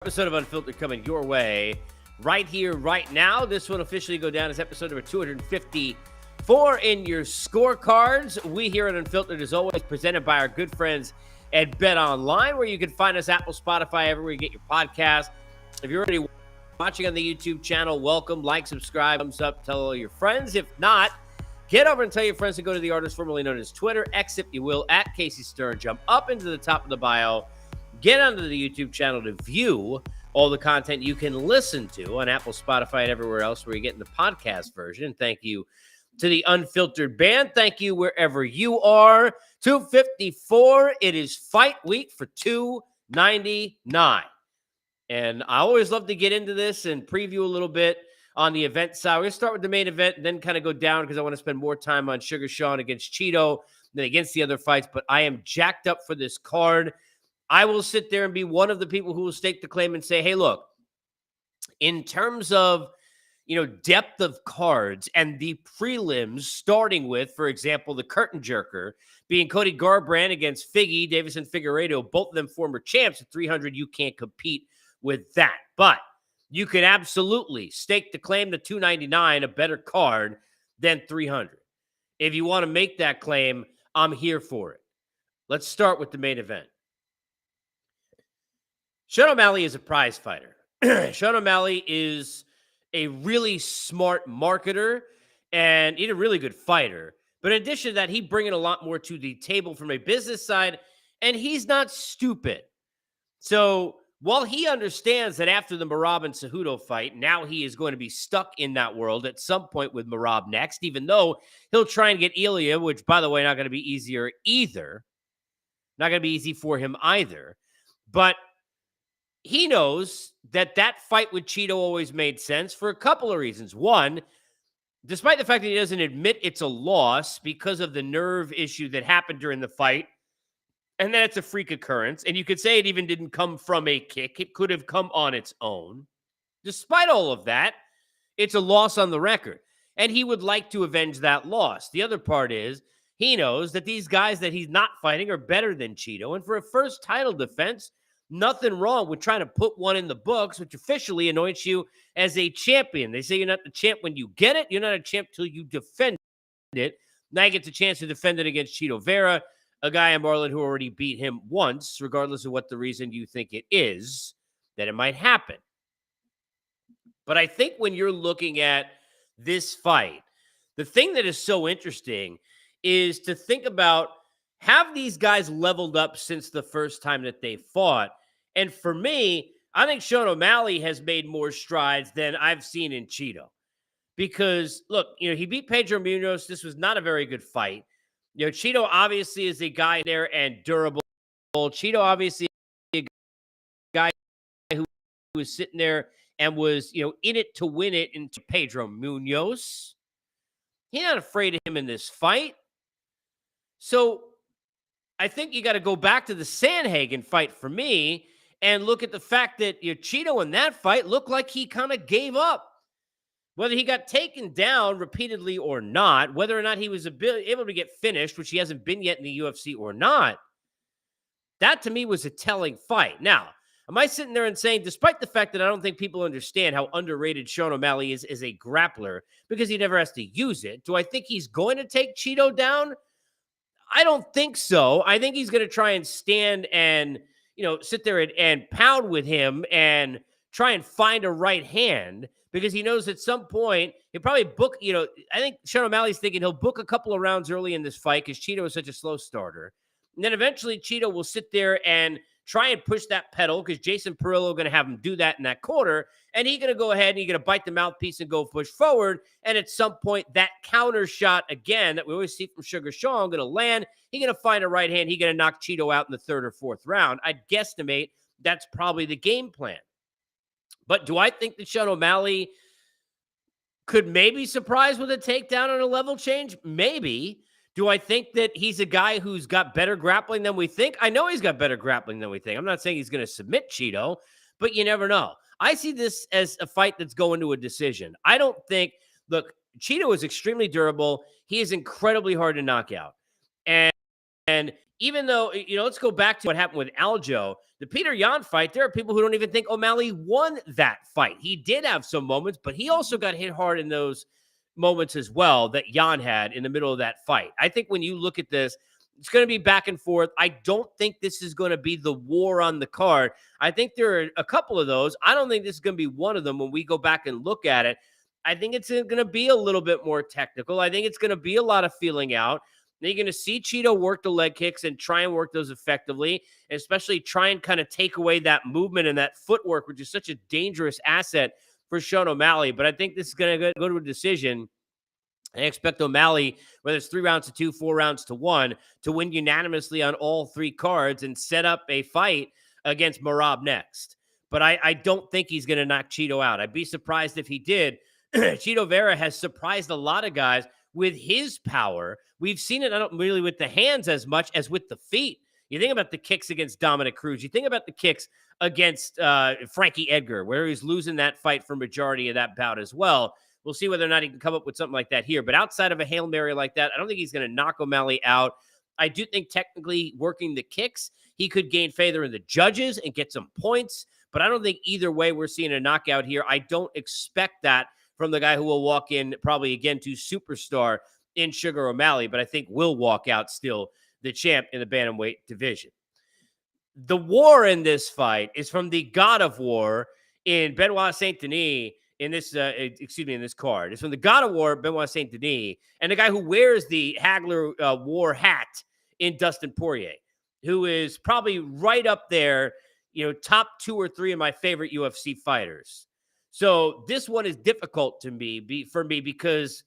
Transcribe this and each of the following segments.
Episode of Unfiltered coming your way right here, right now. This one officially go down as episode number 254 in your scorecards. We here at Unfiltered, as always, presented by our good friends at Bet Online, where you can find us Apple, Spotify, everywhere you get your podcast. If you're already watching on the YouTube channel, welcome, like, subscribe, thumbs up, tell all your friends. If not, get over and tell your friends to go to the artist formerly known as Twitter, X if you will, at Casey Stern. Jump up into the top of the bio. Get onto the YouTube channel to view all the content you can listen to on Apple, Spotify, and everywhere else where you're getting the podcast version. Thank you to the Unfiltered band. Thank you wherever you are. 254. It is fight week for 299. And I always love to get into this and preview a little bit on the event side. We're going to start with the main event and then kind of go down because I want to spend more time on Sugar Sean against Cheeto than against the other fights. But I am jacked up for this card. I will sit there and be one of the people who will stake the claim and say, hey, look, in terms of, depth of cards and the prelims, starting with, for example, the curtain jerker being Cody Garbrandt against Figgy, Davison Figueiredo, both of them former champs at 300. You can't compete with that. But you can absolutely stake the claim to 299, a better card than 300. If you want to make that claim, I'm here for it. Let's start with the main event. Sean O'Malley is a prize fighter. Sean O'Malley is a really smart marketer and he's a really good fighter. But in addition to that, he's bringing a lot more to the table from a business side, and he's not stupid. So while he understands that after the Merab and Cejudo fight, now he is going to be stuck in that world at some point with Merab next, even though he'll try and get Ilya, which, by the way, not going to be easier either. Not going to be easy for him either. But he knows that that fight with Cheeto always made sense for a couple of reasons. One, despite the fact that he doesn't admit it's a loss because of the nerve issue that happened during the fight, and that it's a freak occurrence, and you could say it even didn't come from a kick. It could have come on its own. Despite all of that, it's a loss on the record, and he would like to avenge that loss. The other part is he knows that these guys that he's not fighting are better than Cheeto, and for a first title defense, nothing wrong with trying to put one in the books, which officially anoints you as a champion. They say you're not the champ when you get it. You're not a champ till you defend it. Now he gets a chance to defend it against Cheeto Vera, a guy in Marlon who already beat him once, regardless of what the reason you think it is, that it might happen. But I think when you're looking at this fight, the thing that is so interesting is to think about, have these guys leveled up since the first time that they fought? And for me, I think Sean O'Malley has made more strides than I've seen in Cheeto. Because, look, he beat Pedro Munoz. This was not a very good fight. Cheeto obviously is a guy there and durable. Cheeto obviously is a guy who was sitting there and was, in it to win it into Pedro Munoz. He's not afraid of him in this fight. So I think you got to go back to the Sandhagen fight for me and look at the fact that Cheeto in that fight looked like he kind of gave up. Whether he got taken down repeatedly or not, whether or not he was able to get finished, which he hasn't been yet in the UFC or not, that to me was a telling fight. Now, am I sitting there and saying, despite the fact that I don't think people understand how underrated Sean O'Malley is as a grappler because he never has to use it, do I think he's going to take Cheeto down? I don't think so. I think he's going to try and stand and, sit there and pound with him and try and find a right hand because he knows at some point he'll probably book, I think Sean O'Malley's thinking he'll book a couple of rounds early in this fight because Cheeto is such a slow starter. And then eventually Cheeto will sit there and try and push that pedal because Jason Perillo going to have him do that in that quarter. And he's going to go ahead and he's going to bite the mouthpiece and go push forward. And at some point, that counter shot again that we always see from Sugar Sean going to land. He's going to find a right hand. He's going to knock Cheeto out in the third or fourth round. I'd guesstimate that's probably the game plan. But do I think that Sean O'Malley could maybe surprise with a takedown on a level change? Maybe. Do I think that he's a guy who's got better grappling than we think? I know he's got better grappling than we think. I'm not saying he's going to submit Cheeto, but you never know. I see this as a fight that's going to a decision. I don't think, look, Cheeto is extremely durable. He is incredibly hard to knock out. And And even though, let's go back to what happened with Aljo, the Peter Yan fight, there are people who don't even think O'Malley won that fight. He did have some moments, but he also got hit hard in those moments as well that Yan had in the middle of that fight. I think when you look at this, it's going to be back and forth. I don't think this is going to be the war on the card. I think there are a couple of those. I don't think this is going to be one of them when we go back and look at it. I think it's going to be a little bit more technical. I think it's going to be a lot of feeling out. Then you're going to see Cheeto work the leg kicks and try and work those effectively, and especially try and kind of take away that movement and that footwork, which is such a dangerous asset for Sean O'Malley. But I think this is going to go to a decision. I expect O'Malley, whether it's 3 rounds to 2, 4 rounds to 1, to win unanimously on all 3 cards and set up a fight against Merab next. But I don't think he's going to knock Cheeto out. I'd be surprised if he did. Cheeto Vera has surprised a lot of guys with his power. We've seen it not really with the hands as much as with the feet. You think about the kicks against Dominic Cruz. You think about the kicks against Frankie Edgar, where he's losing that fight for majority of that bout as well. We'll see whether or not he can come up with something like that here. But outside of a Hail Mary like that, I don't think he's going to knock O'Malley out. I do think technically working the kicks, he could gain favor in the judges and get some points. But I don't think either way we're seeing a knockout here. I don't expect that from the guy who will walk in probably again to superstar in Sugar O'Malley. But I think will walk out still the champ in the bantamweight division. The war in this fight is from the God of War in Benoit Saint Denis. In this, in this card. It's from the God of War, Benoit Saint Denis, and the guy who wears the Hagler war hat in Dustin Poirier, who is probably right up there, top 2 or 3 of my favorite UFC fighters. So this one is difficult for me because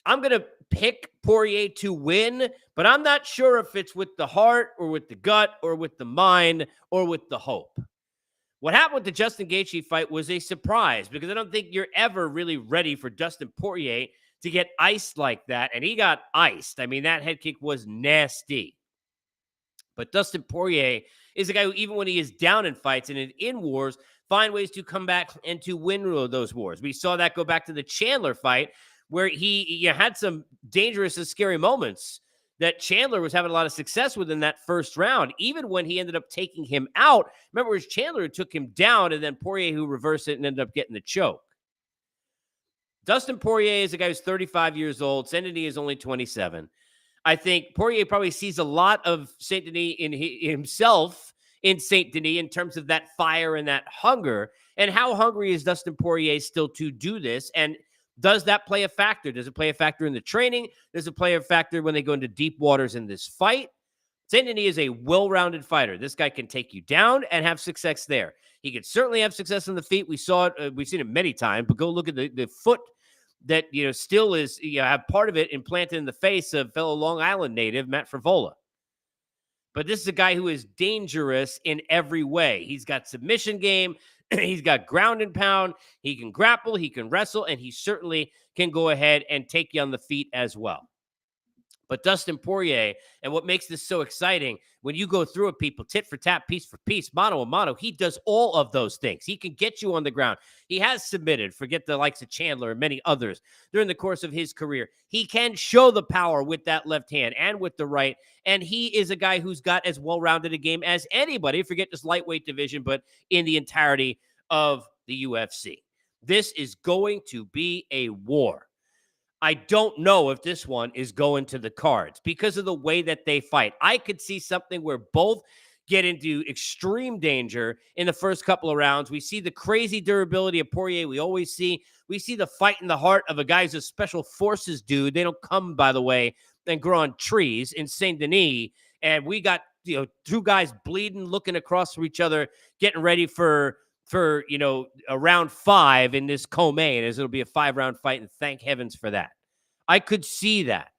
I'm going to pick Poirier to win, but I'm not sure if it's with the heart or with the gut or with the mind or with the hope. What happened with the Justin Gaethje fight was a surprise because I don't think you're ever really ready for Dustin Poirier to get iced like that, and he got iced. I mean, that head kick was nasty. But Dustin Poirier is a guy who, even when he is down in fights and in wars, find ways to come back and to win those wars. We saw that go back to the Chandler fight where he had some dangerous and scary moments that Chandler was having a lot of success with in that first round, even when he ended up taking him out. Remember, it was Chandler who took him down, and then Poirier who reversed it and ended up getting the choke. Dustin Poirier is a guy who's 35 years old. Saint Denis is only 27. I think Poirier probably sees a lot of Saint Denis in himself in Saint Denis in terms of that fire and that hunger. And how hungry is Dustin Poirier still to do this? And does that play a factor? Does it play a factor in the training? Does it play a factor when they go into deep waters in this fight? Saint Denis is a well-rounded fighter. This guy can take you down and have success there. He could certainly have success on the feet. We saw it. We've seen it many times. But go look at the foot that still is have part of it implanted in the face of fellow Long Island native Matt Frivola. But this is a guy who is dangerous in every way. He's got submission game. He's got ground and pound. He can grapple. He can wrestle. And he certainly can go ahead and take you on the feet as well. But Dustin Poirier, and what makes this so exciting, when you go through it, people, tit for tat, piece for piece, mano a mano, he does all of those things. He can get you on the ground. He has submitted, forget the likes of Chandler and many others during the course of his career. He can show the power with that left hand and with the right, and he is a guy who's got as well-rounded a game as anybody, forget just lightweight division, but in the entirety of the UFC. This is going to be a war. I don't know if this one is going to the cards because of the way that they fight. I could see something where both get into extreme danger in the first couple of rounds. We see the crazy durability of Poirier. We see the fight in the heart of a guy who's a special forces dude. They don't come, by the way, and grow on trees in Saint Denis. And we got, two guys bleeding, looking across from each other, getting ready for a round 5 in this co-main, as it'll be a 5-round fight, and thank heavens for that. I could see that.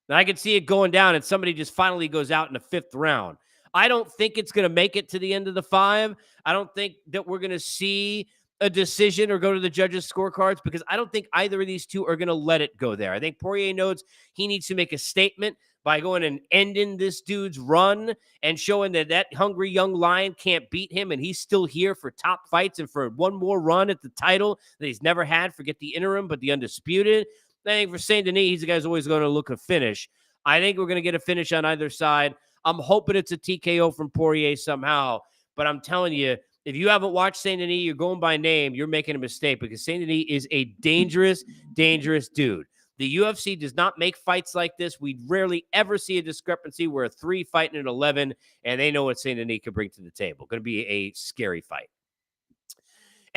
And I could see it going down, and somebody just finally goes out in the 5th round. I don't think it's going to make it to the end of the 5. I don't think that we're going to see a decision or go to the judges' scorecards because I don't think either of these two are going to let it go there. I think Poirier knows he needs to make a statement by going and ending this dude's run and showing that hungry young lion can't beat him, and he's still here for top fights and for one more run at the title that he's never had. Forget the interim, but the undisputed. I think for Saint Denis, he's the guy who's always going to look a finish. I think we're going to get a finish on either side. I'm hoping it's a TKO from Poirier somehow, but I'm telling you, if you haven't watched Saint Denis, you're going by name, you're making a mistake because Saint Denis is a dangerous, dangerous dude. The UFC does not make fights like this. We rarely ever see a discrepancy where a 3 fighting an 11, and they know what Saint Denis can bring to the table. Going to be a scary fight.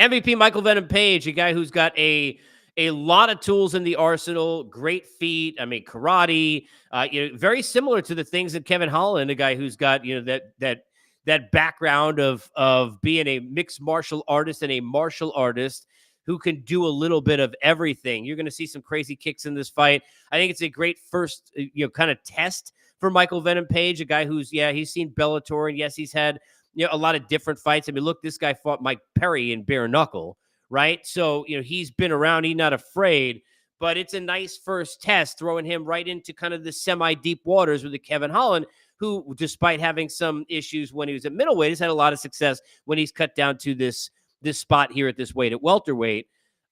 MVP Michael Venom Page, a guy who's got a lot of tools in the arsenal, great feet. I mean, karate. Very similar to the things that Kevin Holland, a guy who's got that background of being a mixed martial artist and a martial artist who can do a little bit of everything. You're going to see some crazy kicks in this fight. I think it's a great first kind of test for Michael Venom Page, a guy who's he's seen Bellator, and yes, he's had a lot of different fights. I mean, look, this guy fought Mike Perry in bare knuckle, right? So, he's been around, he's not afraid, but it's a nice first test throwing him right into kind of the semi-deep waters with the Kevin Holland, who, despite having some issues when he was at middleweight, has had a lot of success when he's cut down to this spot here at this weight at welterweight.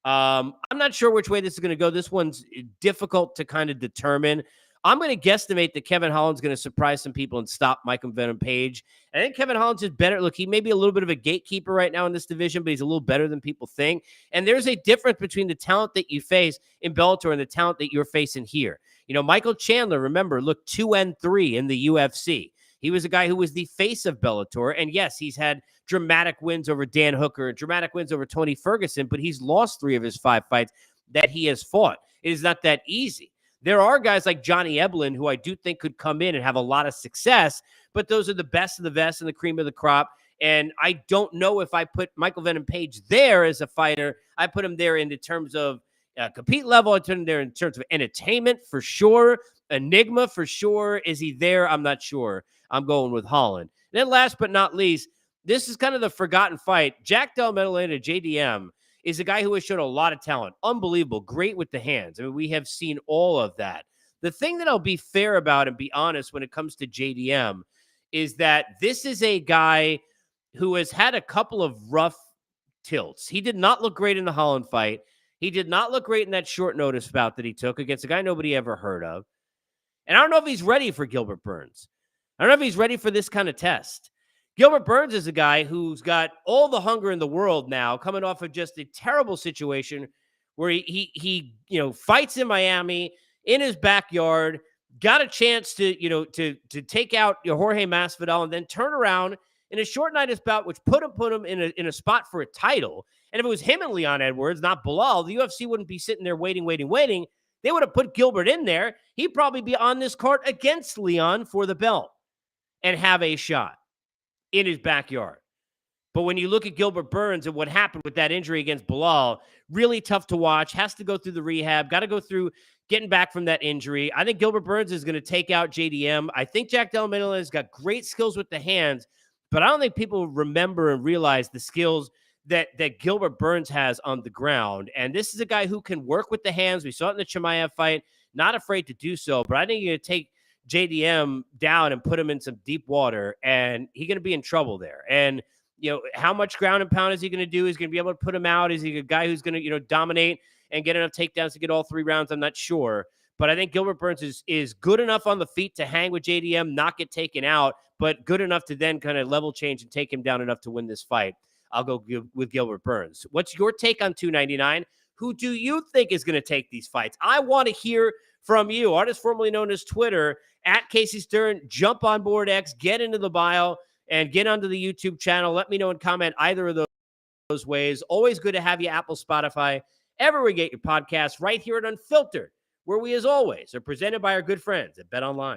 I'm not sure which way this is going to go. This one's difficult to kind of determine. I'm going to guesstimate that Kevin Holland's going to surprise some people and stop Michael Venom Page. I think Kevin Holland's just better. Look, he may be a little bit of a gatekeeper right now in this division, but he's a little better than people think. And there's a difference between the talent that you face in Bellator and the talent that you're facing here. Michael Chandler, remember, look, 2-3 in the UFC. He was a guy who was the face of Bellator. And yes, he's had dramatic wins over Dan Hooker, dramatic wins over Tony Ferguson, but he's lost 3 of his 5 fights that he has fought. It is not that easy. There are guys like Johnny Eblin who I do think could come in and have a lot of success, but those are the best of the best and the cream of the crop. And I don't know if I put Michael Venom Page there as a fighter. I put him there in the terms of compete level. I put him there in terms of entertainment for sure. Enigma for sure. Is he there? I'm not sure. I'm going with Holland. And then last but not least, this is kind of the forgotten fight. Jack Del Maddalena, JDM, is a guy who has shown a lot of talent. Unbelievable. Great with the hands. I mean, we have seen all of that. The thing that I'll be fair about and be honest when it comes to JDM is that this is a guy who has had a couple of rough tilts. He did not look great in the Holland fight. He did not look great in that short notice bout that he took against a guy nobody ever heard of. And I don't know if he's ready for Gilbert Burns. I don't know if he's ready for this kind of test. Gilbert Burns is a guy who's got all the hunger in the world now, coming off of just a terrible situation where he fights in Miami in his backyard, got a chance to take out Jorge Masvidal and then turn around in a short notice bout, which put him in a spot for a title. And if it was him and Leon Edwards, not Bilal, the UFC wouldn't be sitting there waiting. They would have put Gilbert in there. He'd probably be on this card against Leon for the belt and have a shot in his backyard. But when you look at Gilbert Burns and what happened with that injury against Bilal, really tough to watch, has to go through the rehab, got to go through getting back from that injury. I think Gilbert Burns is going to take out JDM. I think Jack Del Maddalena has got great skills with the hands, but I don't think people remember and realize the skills that Gilbert Burns has on the ground. And this is a guy who can work with the hands. We saw it in the Chimaev fight, not afraid to do so, but I think you're going to take JDM down and put him in some deep water, and he's going to be in trouble there. And, how much ground and pound is he going to do? He's going to be able to put him out. Is he a guy who's going to, dominate and get enough takedowns to get all 3 rounds? I'm not sure. But I think Gilbert Burns is good enough on the feet to hang with JDM, not get taken out, but good enough to then kind of level change and take him down enough to win this fight. I'll go with Gilbert Burns. What's your take on 299? Who do you think is going to take these fights? I want to hear from you. Artist formerly known as Twitter, at Casey Stern. Jump on board X, get into the bio, and get onto the YouTube channel. Let me know and comment either of those ways. Always good to have you, Apple, Spotify, everywhere you get your podcasts, right here at Unfiltered, where we, as always, are presented by our good friends at BetOnline.